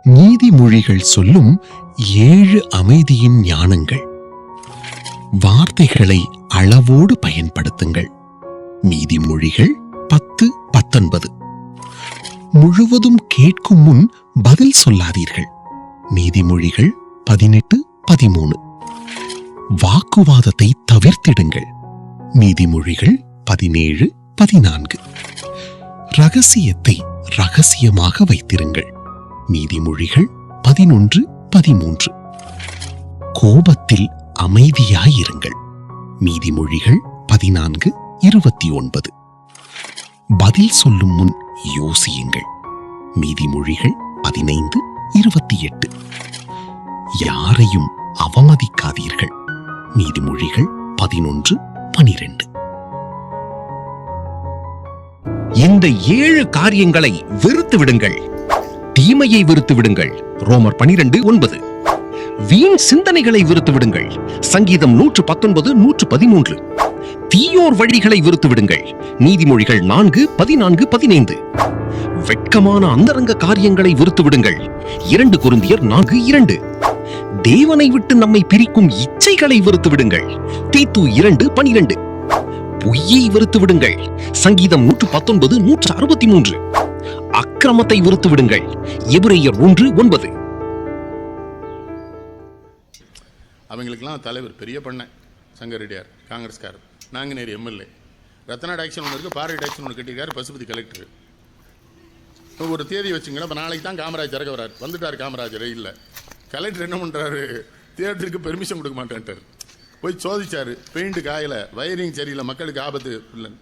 நீதிமொழிகள் சொல்லும் 7 அமைதியின் ஞானங்கள். வார்த்தைகளை அளவோடு பயன்படுத்துங்கள். நீதிமொழிகள் 10:19. முழுவதும் கேட்கும் முன் பதில் சொல்லாதீர்கள். நீதிமொழிகள் 18:13. வாக்குவாதத்தை தவிர்த்திடுங்கள். நீதிமொழிகள் 17:14. ரகசியத்தை ரகசியமாக வைத்திருங்கள். நீதிமொழிகள் 11:13. கோபத்தில் அமைதியாயிருங்கள். நீதிமொழிகள் 14:29. பதில் சொல்லும் முன் யோசியுங்கள். நீதிமொழிகள் 15:28. யாரையும் அவமதிக்காதீர்கள். நீதிமொழிகள் 11:12. இந்த 7 காரியங்களை வெறுத்து விடுங்கள். தீமையை வெறுத்து விடுங்கள். ரோமர் 12:9. வீண் சிந்தனைகளை வெறுத்து விடுங்கள். சங்கீதம் 119:113. தீயோர் வழிகளை வெறுத்து விடுங்கள். நீதிமொழிகள் 4:14-15. வெட்கமான அந்தரங்க காரியங்களை வெறுத்து விடுங்கள். 2 கொரிந்தியர் 4:2. தேவனை விட்டு நம்மை பிரிக்கும் இச்சைகளை வெறுத்து விடுங்கள். தீத்து 2:12. பொய்யை வெறுத்து விடுங்கள். சங்கீதம் 119:163. அக்கிரமத்தை வெறுத்து விடுங்கள். எபிரேயர் 1:9. அவங்களுக்கெல்லாம் தலைவர் பெரிய பண்ண சங்கரெட்டியார் காங்கிரஸ்காரர், நாங்குநேரி எம்எல்ஏ, ரத்னா டாக்ஸன் ஒன்று இருக்குது, பாரதி டாக்ஸன் ஒன்று கட்டியிருக்காரு, பசுபதி கலெக்டர். ஒரு தேதி வச்சுங்களேன். இப்போ நாளைக்கு தான் காமராஜ் திறக்க வரார். வந்துட்டார் காமராஜர். இல்லை, கலெக்டர் என்ன பண்ணுறாரு, தியேட்டருக்கு பெர்மிஷன் கொடுக்க மாட்டேன்ட்டார். போய் சோதிச்சார், பெயிண்ட் காயலை, வயரிங் சரியில்லை, மக்களுக்கு ஆபத்து இல்லைன்னு.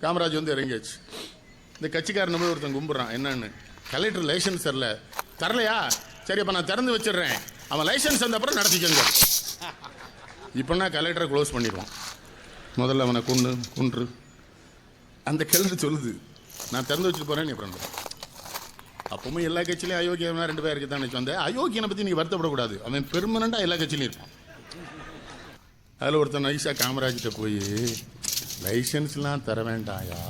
காமராஜ் வந்து இறங்கியாச்சு. இந்த கட்சிக்காரன் போய் ஒருத்தன் கும்பிட்றான், என்னன்னு, கலெக்டர் லைசன்ஸ் தரலையா, சரி அப்போ நான் திறந்து வச்சிடுறேன், அவன் லைசன்ஸ் வந்த அப்புறம் நடத்திக்கங்க. இப்போனா கலெக்டரை க்ளோஸ் பண்ணிடுவான். முதல்ல அவனை கொன்று அந்த கலெக்டர் சொல்லுது, நான் திறந்து வச்சுட்டு போகிறேன், நீ அப்புறம். அப்பவும் எல்லா கட்சியிலையும் அயோக்கியமாக 2 பேருக்கு தான் நினச்சி வந்தேன். அயோக்கியனை பற்றி நீங்கள் வருத்தப்படக்கூடாது, அவன் பெர்மனண்டாக எல்லா கட்சியிலையும் இருப்பான். அதில் ஒருத்தன் நைஸாக காமராஜ்கிட்ட போய், லைசன்ஸ்லாம் தர வேண்டாயா,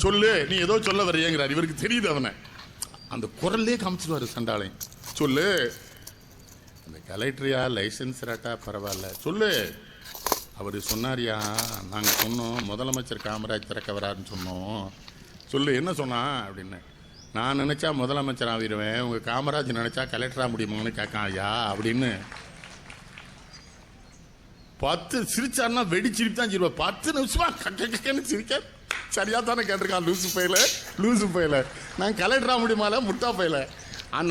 சொல்லு, நீ ஏதோ சொல்ல வரையங்கிறார். இவருக்கு தெரியுது, அவனை அந்த குரல்லே காமிச்சிடுவார் சண்டாளையும். சொல்லு, அந்த கலெக்டரியா லைசன்ஸ் ராட்டா பரவாயில்ல, சொல்லு. அவர் சொன்னாரியா, நாங்கள் சொன்னோம் முதலமைச்சர் காமராஜ் திறக்க வராருன்னு சொன்னோம், சொல்லு என்ன சொன்னா அப்படின்னு. நான் நினச்சா முதலமைச்சர் ஆகிடுவேன், உங்கள் காமராஜ் நினச்சா கலெக்டராக முடியுமான்னு கேட்கான் ஐயா அப்படின்னு. 10 சிரிச்சாருன்னா வெடி சிரிப்பு தான் சிரிப்பா. 10 நிமிஷமா கக்கன்னு சிரிக்க. சரியா தானே கேட்டிருக்கான், லூசு பையில. நான் கலெக்டரா முடியுமால, முட்டா பையில.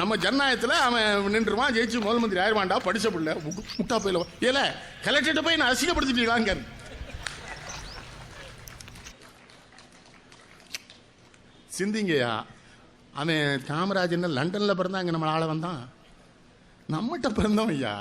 நம்ம ஜனநாயகத்தில் அவன் நின்றுவான், ஜெயிச்சு முதல் மந்திரி ஆயிடுவான்டா, படிச்ச பிள்ளை, முட்டா பையில. ஏல கலெக்டர்கிட்ட போய் நான் அசிங்கப்படுத்திட்டீங்களாங்க. சிந்திங்கய்யா, அவன் காமராஜ் என்ன லண்டன்ல பிறந்தான், அங்கே நம்ம ஆள வந்தான், நம்மகிட்ட பிறந்தவன் ஐயா.